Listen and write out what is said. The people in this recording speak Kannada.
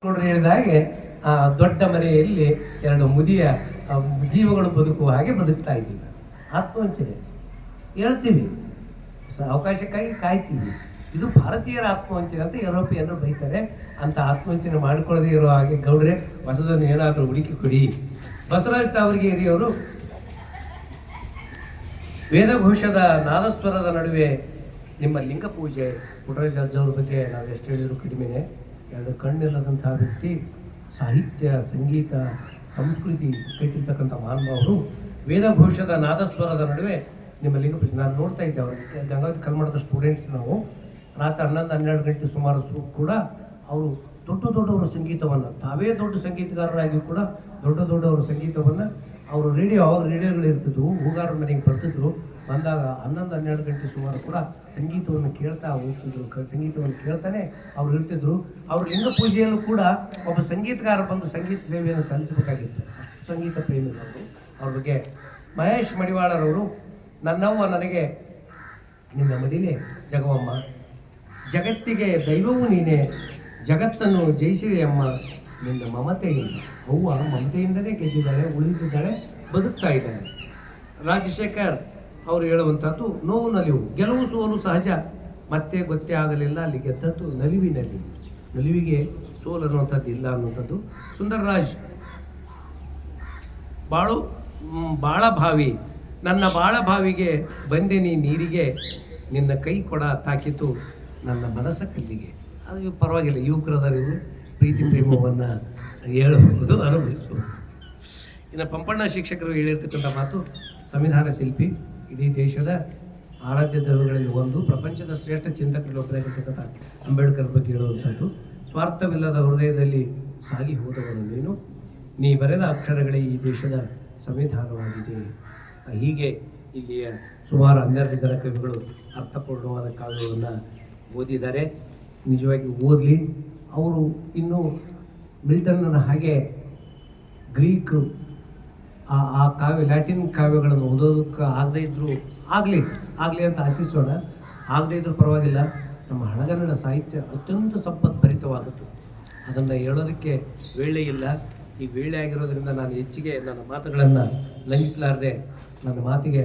ನೋಡ್ರಿ ಹೇಳಿದ ಹಾಗೆ ದೊಡ್ಡ ಮನೆಯಲ್ಲಿ ಎರಡು ಮುದಿಯ ಜೀವಗಳು ಬದುಕುವ ಹಾಗೆ ಬದುಕ್ತಾ ಇದ್ದೀವಿ. ಆತ್ಮವಂಚನೆ ಹೇಳ್ತೀವಿ, ಅವಕಾಶಕ್ಕಾಗಿ ಕಾಯ್ತೀವಿ. ಇದು ಭಾರತೀಯರ ಆತ್ಮವಂಚನೆ ಅಂತ ಯುರೋಪಿಯನ್ನರು ಬೈತಾರೆ. ಅಂತ ಆತ್ಮವಂಚನೆ ಮಾಡಿಕೊಳ್ಳದೇ ಇರೋ ಹಾಗೆ ಗೌಡ್ರೆ ಹೊಸದನ್ನು ಏನಾದರೂ ಹುಡುಕಿ ಕೊಡಿ. ಬಸವರಾಜ್ ತಾವರಿಗೆ ಹಿರಿಯವರು ವೇದಘೋಷದ ನಾದಸ್ವರದ ನಡುವೆ ನಿಮ್ಮ ಲಿಂಗ ಪೂಜೆ, ಪುಟ್ಟರಾಜ ಅವ್ರ ಬಗ್ಗೆ ನಾವು ಎಷ್ಟು ಹೇಳಿದ್ರು ಕಡಿಮೆನೆ. ಎರಡು ಕಣ್ಣಿಲ್ಲದಂತಹ ವ್ಯಕ್ತಿ, ಸಾಹಿತ್ಯ, ಸಂಗೀತ, ಸಂಸ್ಕೃತಿ ಕಟ್ಟಿರ್ತಕ್ಕಂಥ ಮಹಾನುಭಾವರು. ವೇದಘೋಷದ ನಾದಸ್ವರದ ನಡುವೆ ನಿಮ್ಮ ಲಿಂಗ ಪೂಜೆ ನಾನು ನೋಡ್ತಾ ಇದ್ದೆ. ಅವ್ರಿಗೆ ಗಂಗಾವತಿ ಕಲ್ಮಠದ ಸ್ಟೂಡೆಂಟ್ಸ್ ನಾವು ರಾತ್ರಿ 11-12 ಗಂಟೆ ಸುಮಾರು ಕೂಡ ಅವರು ದೊಡ್ಡವರ ಸಂಗೀತವನ್ನು, ತಾವೇ ದೊಡ್ಡ ಸಂಗೀತಗಾರರಾಗಿ ಕೂಡ ದೊಡ್ಡವರ ಸಂಗೀತವನ್ನು ಅವರು ಅವಾಗ ರೇಡಿಯೋಗಳು ಇರ್ತಿದ್ವು, ಹೂಗಾರರ ಮನೆಗೆ ಬರ್ತಿದ್ರು. ಬಂದಾಗ 11-12 ಗಂಟೆ ಸುಮಾರು ಕೂಡ ಸಂಗೀತವನ್ನು ಕೇಳ್ತಾ ಹೋಗ್ತಿದ್ರು. ಸಂಗೀತವನ್ನು ಕೇಳ್ತಾನೆ ಅವ್ರು ಇರ್ತಿದ್ರು. ಅವ್ರ ಲಿಂಗ ಪೂಜೆಯಲ್ಲೂ ಕೂಡ ಒಬ್ಬ ಸಂಗೀತಗಾರ ಬಂದು ಸಂಗೀತ ಸೇವೆಯನ್ನು ಸಲ್ಲಿಸಬೇಕಾಗಿತ್ತು. ಅಷ್ಟು ಸಂಗೀತ ಪ್ರೇಮಿಗಳು. ಅವ್ರ ಬಗ್ಗೆ ಮಹೇಶ್ ಮಡಿವಾಳರವರು, ನನ್ನವ್ವ ನನಗೆ ನಿನ್ನ ಮಡಿಲೇ ಜಗವಮ್ಮ, ಜಗತ್ತಿಗೆ ದೈವವೂ ನೀನೇ, ಜಗತ್ತನ್ನು ಜಯಿಸಿದೆ ಅಮ್ಮ, ನಿನ್ನ ಮಮತೆಯಿಂದ. ಅವ್ವ ಮಮತೆಯಿಂದಲೇ ಗೆದ್ದಿದ್ದಾಳೆ, ಉಳಿದಿದ್ದಾಳೆ, ಬದುಕ್ತಾ ಇದ್ದಾಳೆ. ರಾಜಶೇಖರ್ ಅವರು ಹೇಳುವಂಥದ್ದು, ನೋವು ನಲಿವು, ಗೆಲುವು ಸೋಲು ಸಹಜ, ಮತ್ತೆ ಗೊತ್ತೇ ಆಗಲಿಲ್ಲ ಅಲ್ಲಿ ಗೆದ್ದದ್ದು ನಲಿವಿನಲ್ಲಿ, ನಲಿವಿಗೆ ಸೋಲು ಅನ್ನುವಂಥದ್ದು ಇಲ್ಲ ಅನ್ನುವಂಥದ್ದು. ಸುಂದರರಾಜ್ ಬಾಳಭಾವಿ, ನನ್ನ ಬಾಳಭಾವಿಗೆ ಬಂದೆ ನೀ ನೀರಿಗೆ, ನಿನ್ನ ಕೈ ಕೊಡ ತಾಕಿತು ನನ್ನ ಮನಸ್ಸ ಕಲ್ಲಿಗೆ. ಅದು ಪರವಾಗಿಲ್ಲ, ಯುವಕರದರಿಗೂ ಪ್ರೀತಿ ಪ್ರೇಮವನ್ನು ಹೇಳಬಹುದು, ಅನುಭವಿಸಬಹುದು. ಇನ್ನು ಪಂಪಣ್ಣ ಶಿಕ್ಷಕರು ಹೇಳಿರ್ತಕ್ಕಂಥ ಮಾತು, ಸಂವಿಧಾನ ಶಿಲ್ಪಿ, ಇಡೀ ದೇಶದ ಆರಾಧ್ಯ ದೈವಗಳಲ್ಲಿ ಒಂದು, ಪ್ರಪಂಚದ ಶ್ರೇಷ್ಠ ಚಿಂತಕರಲ್ಲಿ ಒಬ್ಬರಾಗಿರ್ತಕ್ಕಂಥ ಅಂಬೇಡ್ಕರ್ ಬಗ್ಗೆ ಹೇಳುವಂಥದ್ದು. ಸ್ವಾರ್ಥವಿಲ್ಲದ ಹೃದಯದಲ್ಲಿ ಸಾಗಿ ಹೋದವರು ನೀನು, ನೀ ಬರೆದ ಅಕ್ಷರಗಳೇ ಈ ದೇಶದ ಸಂವಿಧಾನವಾಗಿದೆ. ಹೀಗೆ ಇಲ್ಲಿಯ ಸುಮಾರು 12 ಜನ ಕವಿಗಳು ಅರ್ಥಪೂರ್ಣವಾದ ಕಾವ್ಯವನ್ನು ಓದಿದ್ದಾರೆ. ನಿಜವಾಗಿ ಓದಲಿ. ಅವರು ಇನ್ನೂ ಮಿಲ್ಟನ್ನ ಹಾಗೆ ಗ್ರೀಕ್ ಆ ಕಾವ್ಯ, ಲ್ಯಾಟಿನ್ ಕಾವ್ಯಗಳನ್ನು ಓದೋದಕ್ಕೆ ಆಗದೇ ಇದ್ದರೂ ಆಗಲಿ ಅಂತ ಆಶಿಸೋಣ. ಆಗದೇ ಇದ್ರೂ ಪರವಾಗಿಲ್ಲ. ನಮ್ಮ ಹಳಗನ್ನಡ ಸಾಹಿತ್ಯ ಅತ್ಯಂತ ಸಂಪದ್ಭರಿತವಾದದ್ದು. ಅದನ್ನು ಹೇಳೋದಕ್ಕೆ ವೇಳೆ ಇಲ್ಲ. ಈ ವೇಳೆ ಆಗಿರೋದ್ರಿಂದ ನಾನು ಹೆಚ್ಚಿಗೆ ನನ್ನ ಮಾತುಗಳನ್ನು ಲಂಘಿಸಲಾರದೆ ನನ್ನ ಮಾತಿಗೆ